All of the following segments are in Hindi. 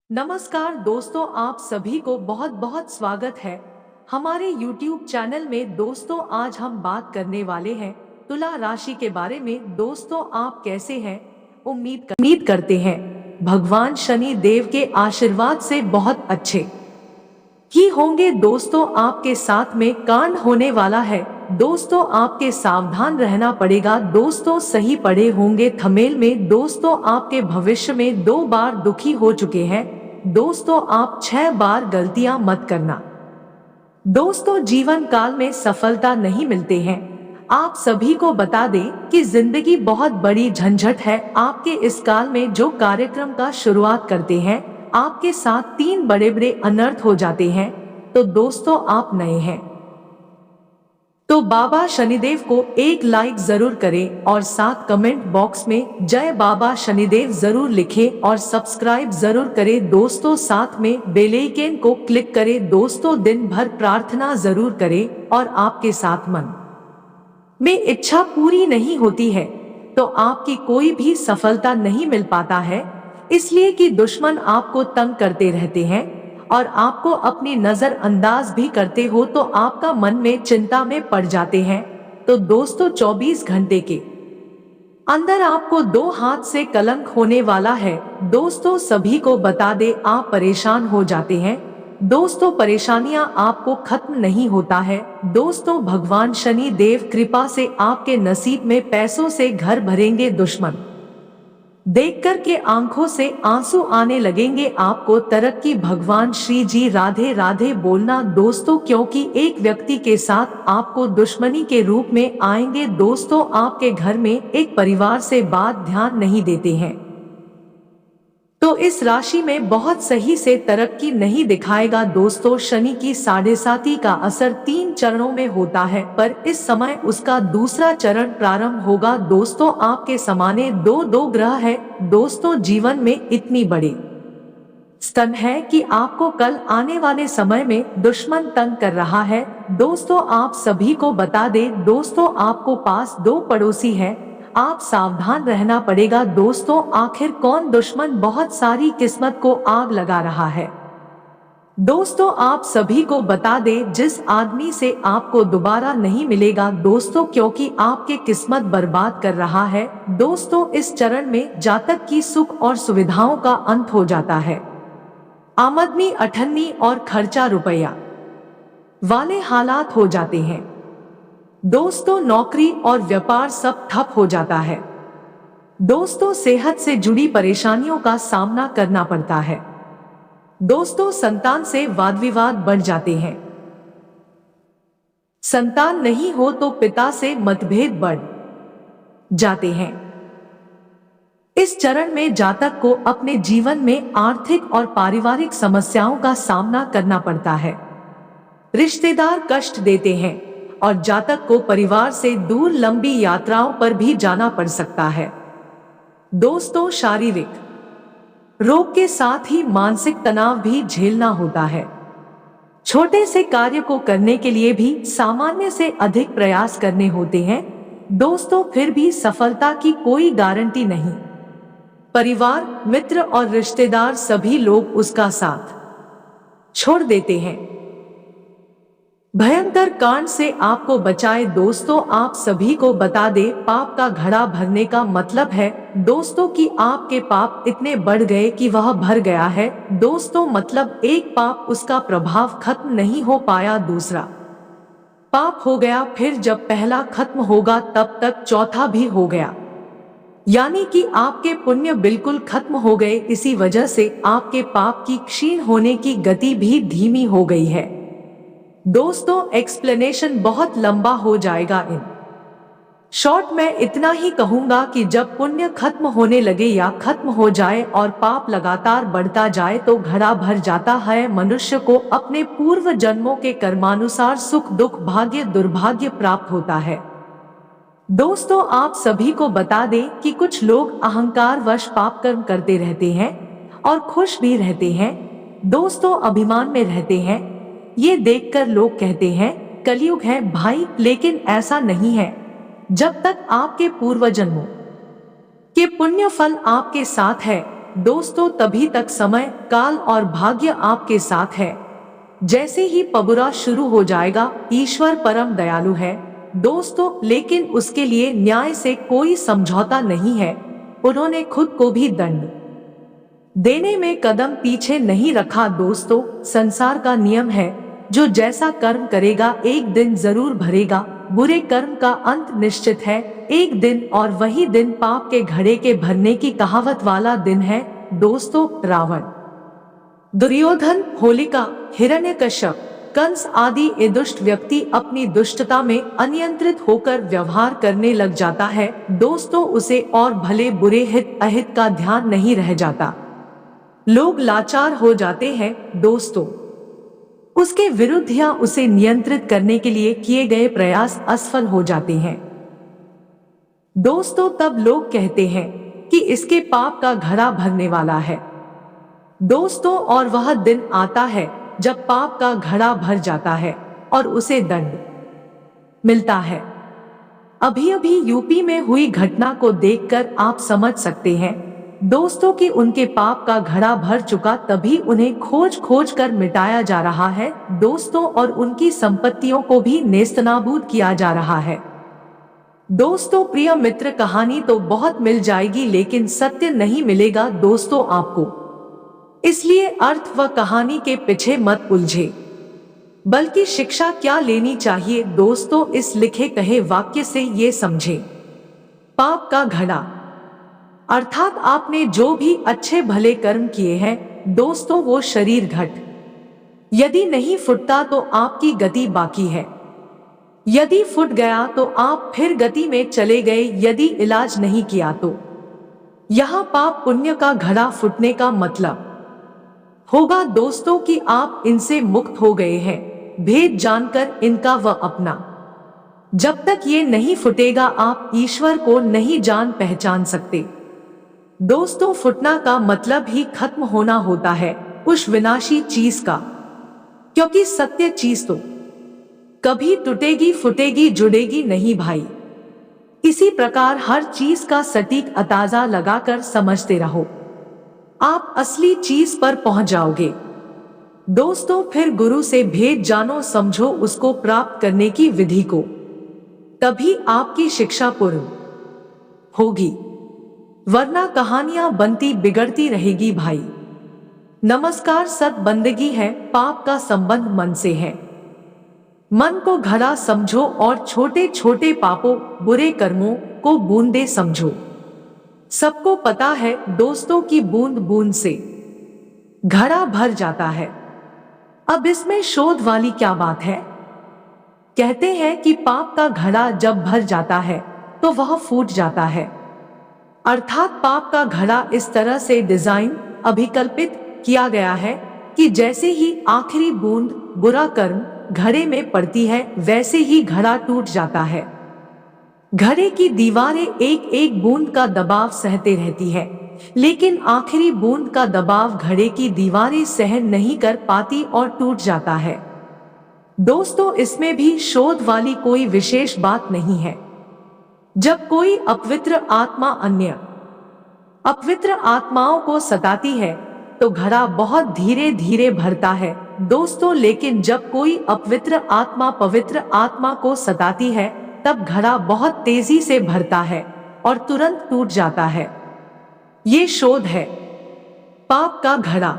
नमस्कार दोस्तों, आप सभी को बहुत बहुत स्वागत है हमारे YouTube चैनल में। दोस्तों, आज हम बात करने वाले हैं तुला राशि के बारे में। दोस्तों, आप कैसे हैं? उम्मीद करते हैं भगवान शनि देव के आशीर्वाद से बहुत अच्छे ही होंगे। दोस्तों, आपके साथ में कांड होने वाला है। दोस्तों, आपके सावधान रहना पड़ेगा। दोस्तों, सही पढ़े होंगे थंबनेल में। दोस्तों, आपके भविष्य में 2 बार दुखी हो चुके हैं। दोस्तों, आप 6 बार गलतियां मत करना। दोस्तों, जीवन काल में सफलता नहीं मिलते हैं। आप सभी को बता दें कि जिंदगी बहुत बड़ी झंझट है। आपके इस काल में जो कार्यक्रम का शुरुआत करते हैं, आपके साथ 3 बड़े बड़े अनर्थ हो जाते हैं। तो दोस्तों, आप नए हैं तो बाबा शनिदेव को एक लाइक जरूर करें और साथ कमेंट बॉक्स में जय बाबा शनिदेव जरूर लिखें और सब्सक्राइब जरूर करें। दोस्तों, साथ में बेल आइकन को क्लिक करें। दोस्तों, दिन भर प्रार्थना जरूर करें और आपके साथ मन में इच्छा पूरी नहीं होती है तो आपकी कोई भी सफलता नहीं मिल पाता है, इसलिए कि दुश्मन आपको तंग करते रहते हैं और आपको अपनी नजर अंदाज भी करते हो तो आपका मन में चिंता में पड़ जाते हैं। तो दोस्तों, 24 घंटे के अंदर आपको 2 हाथ से कलंक होने वाला है। दोस्तों, सभी को बता दे, आप परेशान हो जाते हैं। दोस्तों, परेशानियां आपको खत्म नहीं होता है। दोस्तों, भगवान शनि देव कृपा से आपके नसीब में पैसों से घर भरेंगे। दुश्मन देखकर के आंखों से आंसू आने लगेंगे। आपको तरक्की। भगवान श्री जी राधे राधे बोलना दोस्तों, क्योंकि एक व्यक्ति के साथ आपको दुश्मनी के रूप में आएंगे। दोस्तों, आपके घर में एक परिवार से बात ध्यान नहीं देते हैं तो इस राशि में बहुत सही से तरक्की नहीं दिखाएगा। दोस्तों, शनि की 7.5 का असर 3 चरणों में होता है, पर इस समय उसका दूसरा चरण प्रारंभ होगा। दोस्तों, आपके समाने 2 ग्रह है। दोस्तों, जीवन में इतनी बड़ी स्तन है कि आपको कल आने वाले समय में दुश्मन तंग कर रहा है। दोस्तों, आप सभी को बता दें, दोस्तों, आपको पास 2 पड़ोसी है, आप सावधान रहना पड़ेगा। दोस्तों, आखिर कौन दुश्मन बहुत सारी किस्मत को आग लगा रहा है। दोस्तों, आप सभी को बता दें, जिस आदमी से आपको दोबारा नहीं मिलेगा दोस्तों, क्योंकि आपके किस्मत बर्बाद कर रहा है। दोस्तों, इस चरण में जातक की सुख और सुविधाओं का अंत हो जाता है। आमदनी अठन्नी और खर्चा रुपया वाले हालात हो जाते हैं। दोस्तों, नौकरी और व्यापार सब ठप हो जाता है। दोस्तों, सेहत से जुड़ी परेशानियों का सामना करना पड़ता है। दोस्तों, संतान से वाद विवाद बढ़ जाते हैं। संतान नहीं हो तो पिता से मतभेद बढ़ जाते हैं। इस चरण में जातक को अपने जीवन में आर्थिक और पारिवारिक समस्याओं का सामना करना पड़ता है। रिश्तेदार कष्ट देते हैं और जातक को परिवार से दूर लंबी यात्राओं पर भी जाना पड़ सकता है। दोस्तों, शारीरिक रोग के साथ ही मानसिक तनाव भी झेलना होता है। छोटे से कार्य को करने के लिए भी सामान्य से अधिक प्रयास करने होते हैं। दोस्तों, फिर भी सफलता की कोई गारंटी नहीं। परिवार, मित्र और रिश्तेदार सभी लोग उसका साथ छोड़ देते हैं। भयंकर कांड से आपको बचाए। दोस्तों, आप सभी को बता दे, पाप का घड़ा भरने का मतलब है दोस्तों कि आपके पाप इतने बढ़ गए कि वह भर गया है। दोस्तों, मतलब एक पाप उसका प्रभाव खत्म नहीं हो पाया, दूसरा पाप हो गया, फिर जब पहला खत्म होगा तब तक चौथा भी हो गया, यानी कि आपके पुण्य बिल्कुल खत्म हो गए। इसी वजह से आपके पाप की क्षीण होने की गति भी धीमी हो गई है। दोस्तों, एक्सप्लेनेशन बहुत लंबा हो जाएगा। इन शॉर्ट में इतना ही कहूंगा कि जब पुण्य खत्म होने लगे या खत्म हो जाए और पाप लगातार बढ़ता जाए तो घड़ा भर जाता है। मनुष्य को अपने पूर्व जन्मों के कर्मानुसार सुख दुख भाग्य दुर्भाग्य प्राप्त होता है। दोस्तों, आप सभी को बता दें कि कुछ लोग अहंकार वश पाप कर्म करते रहते हैं और खुश भी रहते हैं। दोस्तों, अभिमान में रहते हैं। ये देखकर लोग कहते हैं कलयुग है भाई, लेकिन ऐसा नहीं है। जब तक आपके पूर्व जन्मों के पुण्य फल आपके साथ है, दोस्तों तभी तक समय, काल और भाग्य आपके साथ है। जैसे ही पबुरा शुरू हो जाएगा, ईश्वर परम दयालु है दोस्तों, लेकिन उसके लिए न्याय से कोई समझौता नहीं है। उन्होंने खुद को भी दंड देने में कदम पीछे नहीं रखा दोस्तों। संसार का नियम है, जो जैसा कर्म करेगा एक दिन जरूर भरेगा। बुरे कर्म का अंत निश्चित है एक दिन, और वही दिन पाप के घड़े के भरने की कहावत वाला दिन है दोस्तों। रावण, दुर्योधन, होलिका, हिरण्यकश्यप, कंस आदि ये दुष्ट व्यक्ति अपनी दुष्टता में अनियंत्रित होकर व्यवहार करने लग जाता है दोस्तों। उसे और भले बुरे हित अहित का ध्यान नहीं रह जाता। लोग लाचार हो जाते हैं दोस्तों। उसके विरुद्ध या उसे नियंत्रित करने के लिए किए गए प्रयास असफल हो जाते हैं दोस्तों। तब लोग कहते हैं कि इसके पाप का घड़ा भरने वाला है दोस्तों, और वह दिन आता है जब पाप का घड़ा भर जाता है और उसे दंड मिलता है। अभी अभी यूपी में हुई घटना को देखकर आप समझ सकते हैं दोस्तों कि उनके पाप का घड़ा भर चुका, तभी उन्हें खोज खोज कर मिटाया जा रहा है दोस्तों, और उनकी संपत्तियों को भी नेस्तनाबूद किया जा रहा है दोस्तों। प्रिय मित्र, कहानी तो बहुत मिल जाएगी लेकिन सत्य नहीं मिलेगा दोस्तों आपको। इसलिए अर्थ व कहानी के पीछे मत उलझे, बल्कि शिक्षा क्या लेनी चाहिए दोस्तों, इस लिखे कहे वाक्य से ये समझे। पाप का घड़ा अर्थात आपने जो भी अच्छे भले कर्म किए हैं दोस्तों, वो शरीर घट यदि नहीं फुटता तो आपकी गति बाकी है। यदि फुट गया तो आप फिर गति में चले गए, यदि इलाज नहीं किया तो। यहाँ पाप पुण्य का घड़ा फुटने का मतलब होगा दोस्तों कि आप इनसे मुक्त हो गए हैं, भेद जानकर इनका व अपना। जब तक ये नहीं फुटेगा आप ईश्वर को नहीं जान पहचान सकते दोस्तों। फुटना का मतलब ही खत्म होना होता है उस विनाशी चीज का, क्योंकि सत्य चीज तो कभी टूटेगी फुटेगी जुड़ेगी नहीं भाई। इसी प्रकार हर चीज का सटीक अंदाजा लगाकर समझते रहो, आप असली चीज पर पहुंच जाओगे दोस्तों। फिर गुरु से भेद जानो समझो उसको प्राप्त करने की विधि को, तभी आपकी शिक्षा पूर्ण होगी, वरना कहानियां बनती बिगड़ती रहेगी भाई। नमस्कार। सत बंदगी है, पाप का संबंध मन से है। मन को घड़ा समझो और छोटे छोटे पापों बुरे कर्मों को बूंदे समझो। सबको पता है दोस्तों की बूंद बूंद से घड़ा भर जाता है। अब इसमें शोध वाली क्या बात है? कहते हैं कि पाप का घड़ा जब भर जाता है तो वह फूट जाता है, अर्थात पाप का घड़ा इस तरह से डिजाइन अभिकल्पित किया गया है कि जैसे ही आखिरी बूंद बुरा कर्म घड़े में पड़ती है वैसे ही घड़ा टूट जाता है। घड़े की दीवारें एक एक बूंद का दबाव सहते रहती है, लेकिन आखिरी बूंद का दबाव घड़े की दीवारें सहन नहीं कर पाती और टूट जाता है दोस्तों। इसमें भी शोध वाली कोई विशेष बात नहीं है। जब कोई अपवित्र आत्मा अन्य अपवित्र आत्माओं को सताती है तो घड़ा बहुत धीरे धीरे भरता है दोस्तों, लेकिन जब कोई अपवित्र आत्मा पवित्र आत्मा को सताती है तब घड़ा बहुत तेजी से भरता है और तुरंत टूट जाता है। ये शोध है। पाप का घड़ा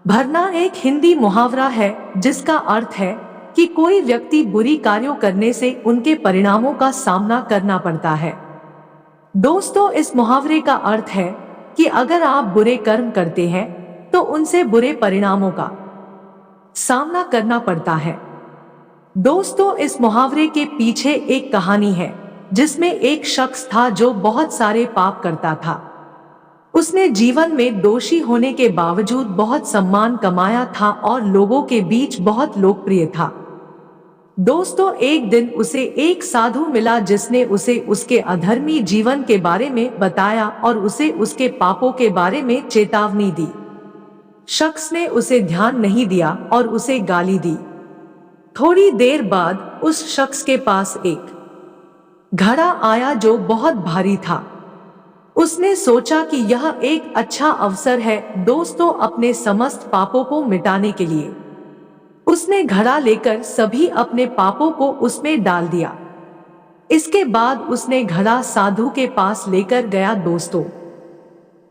भरना एक हिंदी मुहावरा है जिसका अर्थ है कि कोई व्यक्ति बुरी कार्यों करने से उनके परिणामों का सामना करना पड़ता है दोस्तों। इस मुहावरे का अर्थ है कि अगर आप बुरे कर्म करते हैं तो उनसे बुरे परिणामों का सामना करना पड़ता है दोस्तों। इस मुहावरे के पीछे एक कहानी है जिसमें एक शख्स था जो बहुत सारे पाप करता था। उसने जीवन में दोषी होने के बावजूद बहुत सम्मान कमाया था और लोगों के बीच बहुत लोकप्रिय था दोस्तों। एक दिन उसे एक साधु मिला जिसने उसे उसके अधर्मी जीवन के बारे में बताया और उसे उसके पापों के बारे में चेतावनी दी। शख्स ने उसे ध्यान नहीं दिया और उसे गाली दी। थोड़ी देर बाद उस शख्स के पास एक घड़ा आया जो बहुत भारी था। उसने सोचा कि यह एक अच्छा अवसर है दोस्तों अपने समस्त पापों को मिटाने के लिए। उसने घड़ा लेकर सभी अपने पापों को उसमें डाल दिया। इसके बाद उसने घड़ा साधु के पास लेकर गया। दोस्तों,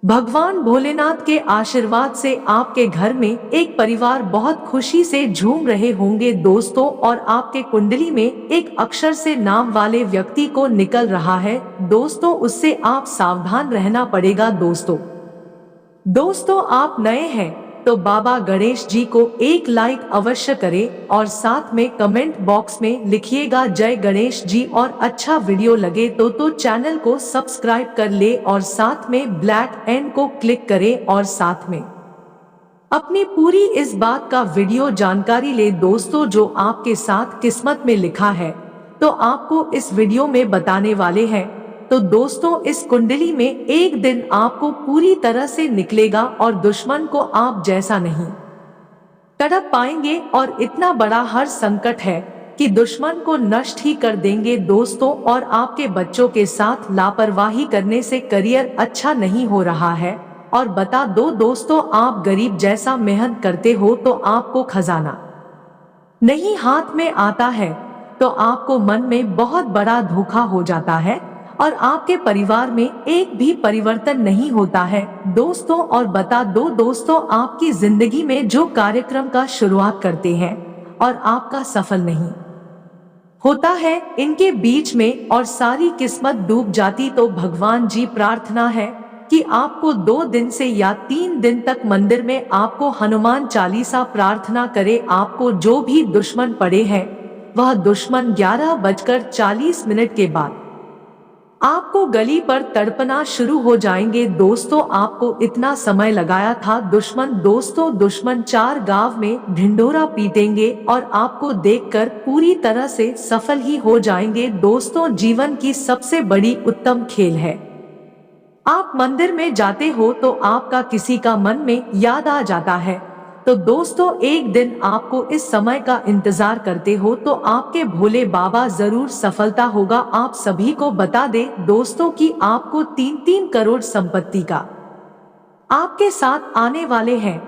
भगवान भोलेनाथ के आशीर्वाद से आपके घर में एक परिवार बहुत खुशी से झूम रहे होंगे दोस्तों, और आपके कुंडली में एक अक्षर से नाम वाले व्यक्ति को निकल रहा है दोस्तों, उससे आप सावधान रहना पड़ेगा। दोस्तों आप नए हैं तो बाबा गणेश जी को एक लाइक अवश्य करें और साथ में कमेंट बॉक्स में लिखिएगा जय गणेश जी, और अच्छा वीडियो लगे तो चैनल को सब्सक्राइब कर ले और साथ में ब्लैक एंड को क्लिक करें और साथ में अपनी पूरी इस बात का वीडियो जानकारी ले दोस्तों, जो आपके साथ किस्मत में लिखा है तो आपको इस वीडियो में बताने वाले हैं। तो दोस्तों, इस कुंडली में एक दिन आपको पूरी तरह से निकलेगा और दुश्मन को आप जैसा नहीं तड़प पाएंगे, और इतना बड़ा हर संकट है कि दुश्मन को नष्ट ही कर देंगे दोस्तों। और आपके बच्चों के साथ लापरवाही करने से करियर अच्छा नहीं हो रहा है, और बता दो दोस्तों, आप गरीब जैसा मेहनत करते हो तो आपको खजाना नहीं हाथ में आता है, तो आपको मन में बहुत बड़ा धोखा हो जाता है और आपके परिवार में एक भी परिवर्तन नहीं होता है दोस्तों। और बता दो दोस्तों, आपकी जिंदगी में जो कार्यक्रम का शुरुआत करते हैं और आपका सफल नहीं होता है, इनके बीच में और सारी किस्मत डूब जाती, तो भगवान जी प्रार्थना है कि आपको 2 दिन से या 3 दिन तक मंदिर में आपको हनुमान चालीसा प्रार्थना करे। आपको जो भी दुश्मन पड़े हैं वह दुश्मन 11:40 के बाद आपको गली पर तड़पना शुरू हो जाएंगे दोस्तों। आपको इतना समय लगाया था दुश्मन, दोस्तों दुश्मन 4 गांव में ढिंढोरा पीटेंगे और आपको देखकर पूरी तरह से सफल ही हो जाएंगे दोस्तों। जीवन की सबसे बड़ी उत्तम खेल है, आप मंदिर में जाते हो तो आपका किसी का मन में याद आ जाता है, तो दोस्तों एक दिन आपको इस समय का इंतजार करते हो तो आपके भोले बाबा जरूर सफलता होगा। आप सभी को बता दें दोस्तों कि आपको 3-3 करोड़ संपत्ति का आपके साथ आने वाले हैं,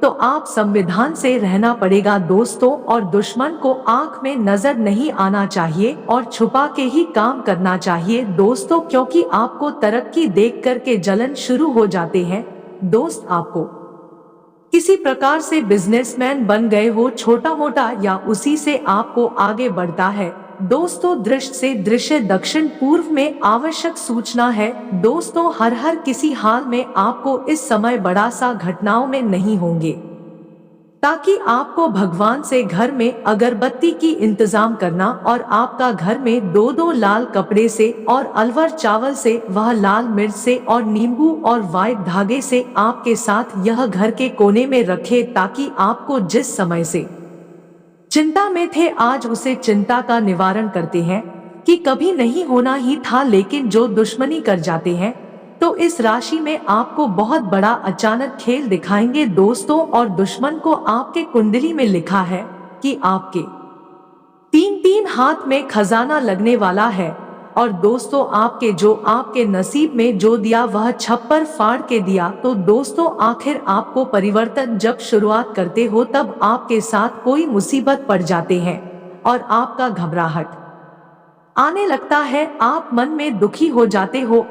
तो आप संविधान से रहना पड़ेगा दोस्तों, और दुश्मन को आंख में नजर नहीं आना चाहिए और छुपा के ही काम करना चाहिए दोस्तों, क्योंकि आपको तरक्की देख कर के जलन शुरू हो जाते हैं दोस्त। आपको किसी प्रकार से बिजनेसमैन बन गए हो छोटा मोटा, या उसी से आपको आगे बढ़ता है दोस्तों। दृष्टि से दृश्य दक्षिण पूर्व में आवश्यक सूचना है दोस्तों, हर किसी हाल में आपको इस समय बड़ा सा घटनाओं में नहीं होंगे, ताकि आपको भगवान से घर में अगरबत्ती की इंतजाम करना, और आपका घर में 2-2 लाल कपड़े से और अलवर चावल से, वह लाल मिर्च से और नींबू और व्हाइट धागे से आपके साथ यह घर के कोने में रखे, ताकि आपको जिस समय से चिंता में थे आज उसे चिंता का निवारण करते हैं कि कभी नहीं होना ही था, लेकिन जो दुश्मनी कर जाते हैं तो इस राशि में आपको बहुत बड़ा अचानक खेल दिखाएंगे दोस्तों। और दुश्मन को आपके कुंडली में लिखा है कि आपके 3-3 हाथ में खजाना लगने वाला है, और दोस्तों आपके नसीब में जो दिया वह छप्पर फाड़ के दिया। तो दोस्तों आखिर आपको परिवर्तन जब शुरुआत करते हो तब आपके साथ कोई मुसीबत पड़ जाते हैं और आपका घबराहट आने लगता है, आप मन में दुखी हो जाते हो।